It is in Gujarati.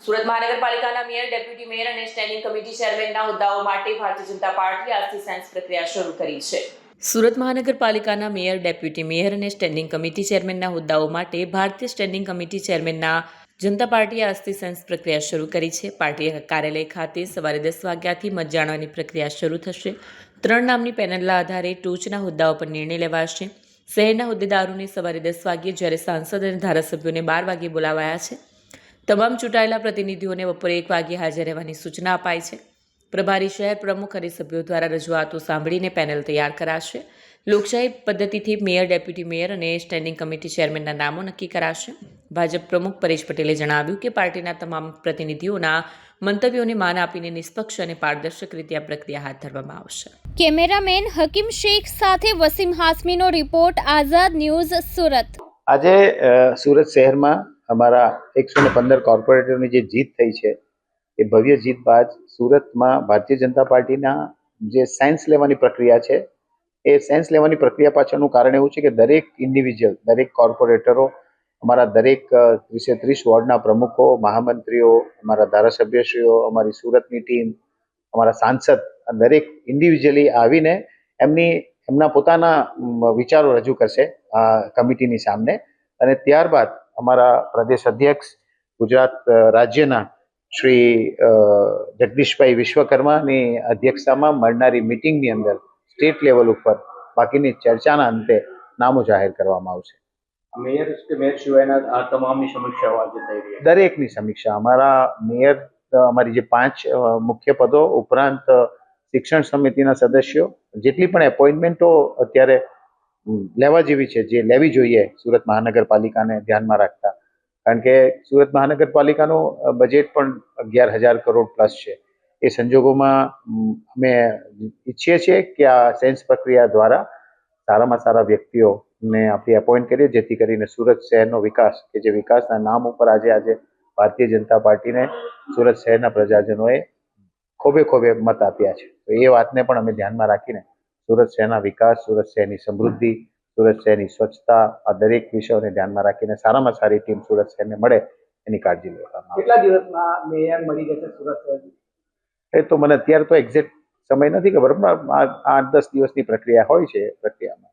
સુરત મહાનગરપાલિકાના મેયર, ડેપ્યુટી મેયર અને સ્ટેન્ડિંગ કમિટી ચેરમેનના હોદ્દાઓ માટે ભારતીય જનતા પાર્ટી આજથી સેન્સ પ્રક્રિયા શરૂ કરી છે. સુરત મહાનગરપાલિકાના મેયર, ડેપ્યુટી મેયર અને સ્ટેન્ડિંગ કમિટી ચેરમેનના હોદ્દાઓ માટે ભારતીય સ્ટેન્ડિંગ કમિટી ચેરમેનના જનતા પાર્ટીએ આજથી સેન્સ પ્રક્રિયા શરૂ કરી છે. પાર્ટી કાર્યાલય ખાતે સવારે 10 વાગ્યાથી મત જાણવાની પ્રક્રિયા શરૂ થશે. 3 નામની પેનલના આધારે ટોચના હોદ્દાઓ પર નિર્ણય લેવાશે. શહેરના હોદ્દેદારોને સવારે 10 વાગ્યે, જ્યારે સાંસદ અને ધારાસભ્યોને 12 વાગ્યે બોલાવાયા છે. તમામ ચૂંટાયેલા પ્રતિનિધિઓને બપોરે 1 વાગ્યે હાજર રહેવાની સૂચના અપાઈ છે. પ્રભારી શહેર પ્રમુખ અને સભ્યો દ્વારા રજૂઆતો સાંભળીને પેનલ તૈયાર કરાશે. લોકશાહી પદ્ધતિથી મેયર, ડેપ્યુટી મેયર અને સ્ટેન્ડિંગ કમિટી ચેરમેનના નામો નક્કી કરાશે. ભાજપ પ્રમુખ પરેશ પટેલે જણાવ્યું કે પાર્ટીના તમામ પ્રતિનિધિઓના મંતવ્યોને માન આપીને નિષ્પક્ષ અને પારદર્શક રીતે આ પ્રક્રિયા હાથ ધરવામાં આવશે. કેમેરામેન હકીમ શેખ સાથે વસીમ હાસમીનો રિપોર્ટ, આઝાદ ન્યૂઝ, સુરત. આજે સુરત શહેરમાં અમારા 115 કોર્પોરેટરોની જે જીત થઈ છે એ ભવ્ય જીત બાદ સુરતમાં ભારતીય જનતા પાર્ટીના જે સાયન્સ લેવાની પ્રક્રિયા છે એ સાયન્સ લેવાની પ્રક્રિયા પાછળનું કારણ એવું છે કે દરેક ઇન્ડિવિજ્યુઅલ, દરેક કોર્પોરેટરો, અમારા દરેક 30 વોર્ડના પ્રમુખો, મહામંત્રીઓ, અમારા ધારાસભ્યશ્રીઓ, અમારી સુરતની ટીમ, અમારા સાંસદ, દરેક ઇન્ડિવિજ્યુઅલી આવીને એમના પોતાના વિચારો રજૂ કરશે આ કમિટીની સામે. અને ત્યારબાદ અમારા પ્રદેશ અધ્યક્ષ, ગુજરાત રાજ્યના શ્રી જગદીશભાઈ વિશ્વકર્માની અધ્યક્ષતામાં મળનારી મિટિંગની અંદર સ્ટેટ લેવલ ઉપર બાકીની ચર્ચાના અંતે નામો જાહેર કરવામાં આવશે. મેયર સિવાયના આ તમામની સમીક્ષાઓ આજે થઈ રહી છે. દરેકની સમીક્ષા અમારા મેયર, અમારી જે 5 મુખ્ય પદો ઉપરાંત શિક્ષણ સમિતિના સદસ્યો, જેટલી પણ એપોઇન્ટમેન્ટો અત્યારે લેવા જેવી છે, જે લેવી જોઈએ સુરત મહાનગરપાલિકાને ધ્યાનમાં રાખતા, કારણ કે સુરત મહાનગરપાલિકાનું બજેટ પણ 11,000 કરોડ પ્લસ છે. એ સંજોગોમાં અમે ઈચ્છીએ છીએ કે આ સેન્સ પ્રક્રિયા દ્વારા સારામાં સારા વ્યક્તિઓને આપણે એપોઇન્ટ કરીએ, જેથી કરીને સુરત શહેરનો વિકાસ, કે જે વિકાસના નામ ઉપર આજે ભારતીય જનતા પાર્ટીને સુરત શહેરના પ્રજાજનોએ ખોબે મત આપ્યા છે. તો એ વાતને પણ અમે ધ્યાનમાં રાખીને સુરત શહેરના વિકાસ, સુરત શહેરની સમૃદ્ધિ, સુરત શહેરની સ્વચ્છતા, આ દરેક વિષયોને ધ્યાનમાં રાખીને સારામાં સારી ટીમ સુરત શહેરને મળે એની કાળજી લેવામાં આવે. કેટલા દિવસમાં મેયર મળી જશે સુરત શહેર? એ તો મને અત્યારે તો એક્ઝેક્ટ સમય નથી ખબર, પણ 8-10 દિવસની પ્રક્રિયા હોય છે. પ્રક્રિયામાં